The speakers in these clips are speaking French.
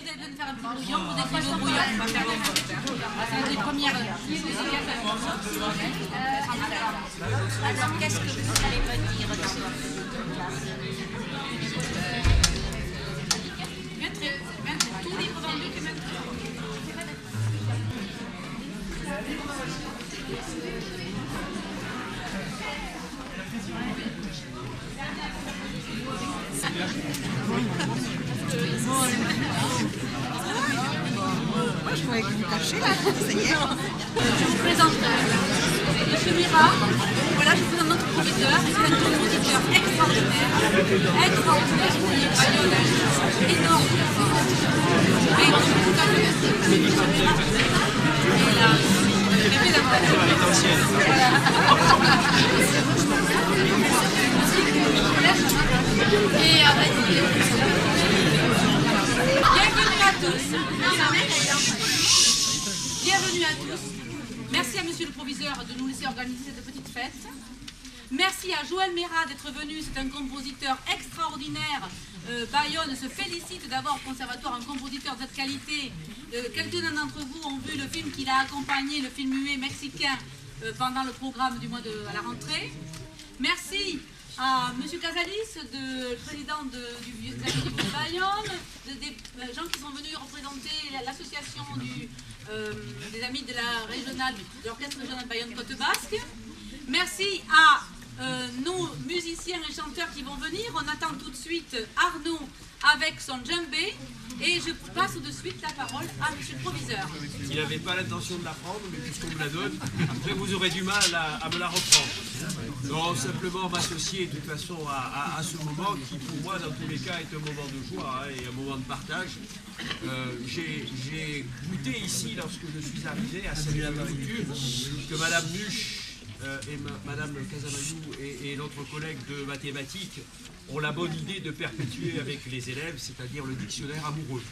vous avez besoin de faire un petit bouillon, vous décrochez le bouillon, on va faire les votes. Ça va être les premières. Alors, qu'est-ce que vous allez me dire dessus? Tout libre vendu que maintenant. Moi, je pourrais vous cacher là, ça y est. Je vous présente M. Mira. Voilà, je vous présente notre proviseur. C'est un compositeur extraordinaire. Extraordinaire. Il est Bayonne, énorme. Et tout à fait. Et là, bébé et avec bienvenue à tous. Bienvenue à tous. Merci à monsieur le proviseur de nous laisser organiser cette petite fête. Merci à Joël Mera d'être venu, c'est un compositeur extraordinaire. Bayonne se félicite d'avoir au conservatoire un compositeur de cette qualité. Quelques-uns d'entre vous ont vu le film qu'il a accompagné, le film muet mexicain, pendant le programme du mois à la rentrée. Merci à M. Casalis, le président des Amis du Bayonne, des gens qui sont venus représenter l'association des Amis de la régionale, de l'orchestre régional Bayonne-Côte Basque. Merci à nos musiciens et chanteurs qui vont venir. On attend tout de suite Arnaud avec son djembé. Et je passe de suite la parole à M. le proviseur. Il n'avait pas l'intention de la prendre, mais puisqu'on me la donne, après vous aurez du mal à me la reprendre. Non, simplement m'associer de toute façon à ce moment qui, pour moi, dans tous les cas, est un moment de joie et un moment de partage. J'ai goûté ici, lorsque je suis arrivé, à cette nourriture que Madame Nuche et Madame Casamayou et notre collègue de mathématiques ont la bonne idée de perpétuer avec les élèves, c'est-à-dire le dictionnaire amoureux.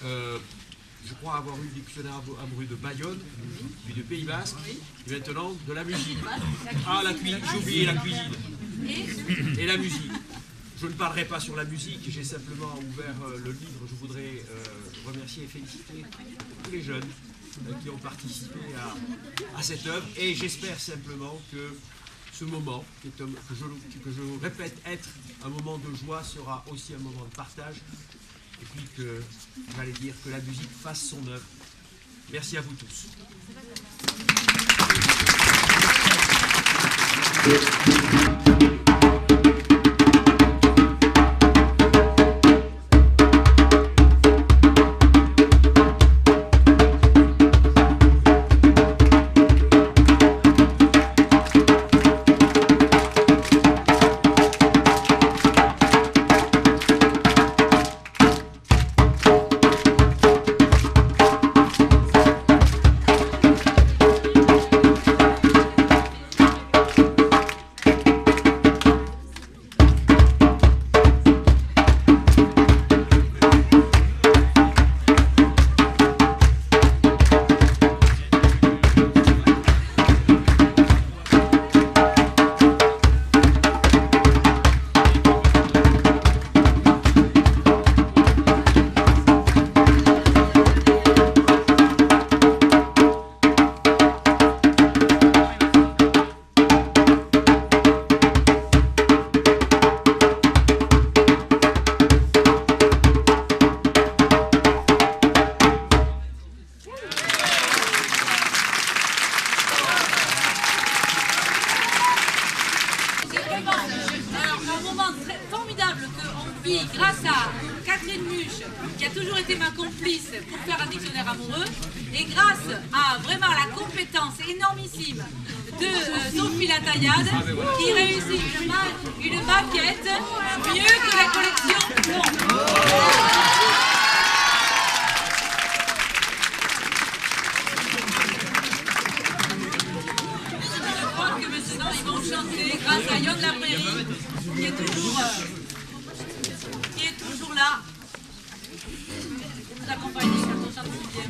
Je crois avoir eu le dictionnaire amoureux de Bayonne, puis de Pays Basque, et maintenant de la musique. Ah, la cuisine, j'ai oublié la cuisine. Et la musique. Je ne parlerai pas sur la musique, j'ai simplement ouvert le livre. Je voudrais remercier et féliciter tous les jeunes qui ont participé à cette œuvre. Et j'espère simplement que ce moment, que je répète être un moment de joie, sera aussi un moment de partage. Et puis que, j'allais dire, que la musique fasse son œuvre. Merci à vous tous. Grâce à Catherine Muche, qui a toujours été ma complice pour faire un dictionnaire amoureux, et grâce à vraiment la compétence énormissime de Sophie Lataillade, qui réussit une maquette mieux que la collection Plomb. Je crois que maintenant ils vont chanter grâce à Yon La Prairie, qui est toujours là pour nous accompagner quand on chante si bien.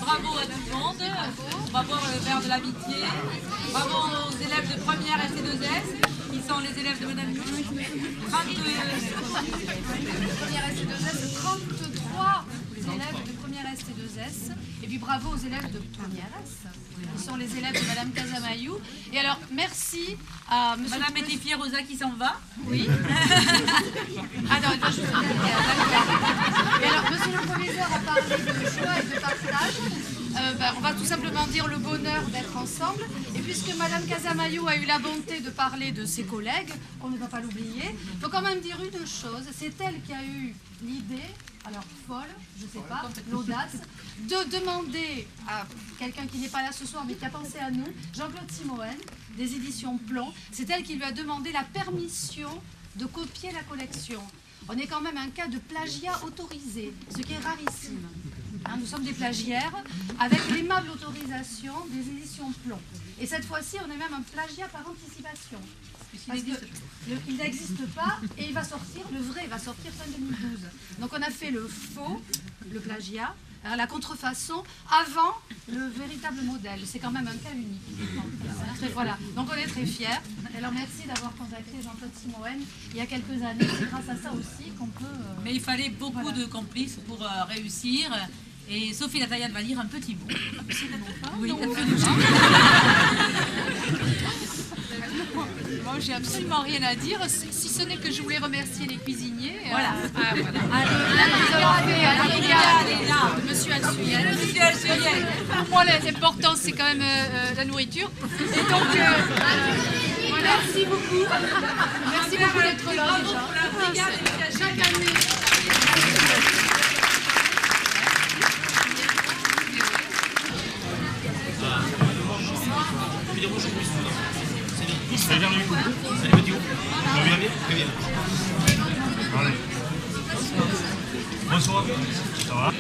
Bravo à tout le monde. On va boire le verre de l'amitié. Bravo aux élèves de première ST2S, qui sont les élèves de Madame Lucie. 32 33 élèves de première ST2S. Et puis bravo aux élèves de première S, qui sont les élèves de Madame Casamayou. Et alors, merci à Monsieur Madame Métifier Rosa qui s'en va. Oui. Ah non, je vous en prie, d'accord. Et alors, Monsieur le Proviseur a parlé de joie et de partage. On va tout simplement dire le bonheur d'être ensemble. Et puisque Madame Casamayou a eu la bonté de parler de ses collègues, on ne va pas l'oublier, il faut quand même dire une chose, c'est elle qui a eu l'idée, alors folle, je ne sais pas, l'audace, de demander à quelqu'un qui n'est pas là ce soir mais qui a pensé à nous, Jean-Claude Simoen, des éditions Plomb, c'est elle qui lui a demandé la permission de copier la collection. On est quand même un cas de plagiat autorisé, ce qui est rarissime. Hein, nous sommes des plagiaires avec l'aimable autorisation des éditions Plomb. Et cette fois-ci, on est même un plagiat par anticipation. Parce qu'il n'existe pas et il va sortir, le vrai va sortir fin 2012. Donc on a fait le faux, le plagiat, la contrefaçon avant le véritable modèle. C'est quand même un cas unique. Voilà. Donc on est très fiers. Alors merci d'avoir contacté Jean-Claude Simoen il y a quelques années. C'est grâce à ça aussi qu'on peut... Mais il fallait beaucoup de complices pour réussir. Et Sophie Latayane va lire un petit mot. Oui, Moi, j'ai absolument rien à dire, si ce n'est que je voulais remercier les cuisiniers. Voilà. De Monsieur Alsuyen. Pour moi, l'important, c'est quand même la nourriture. Et donc, voilà. Merci beaucoup. Merci beaucoup d'être là déjà. Chaque année. Salut Jean-Luc. Salut Mathieu. Ça va bien? Très bien. Allez. Bonsoir. Ça va?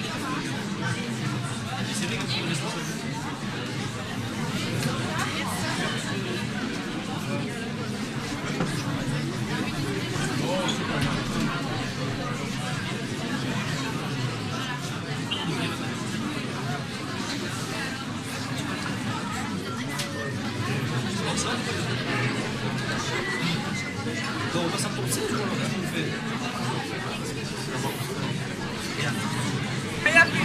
Donc on passe à ton set ou alors qu'est-ce qu'on fait? Il n'y a plus.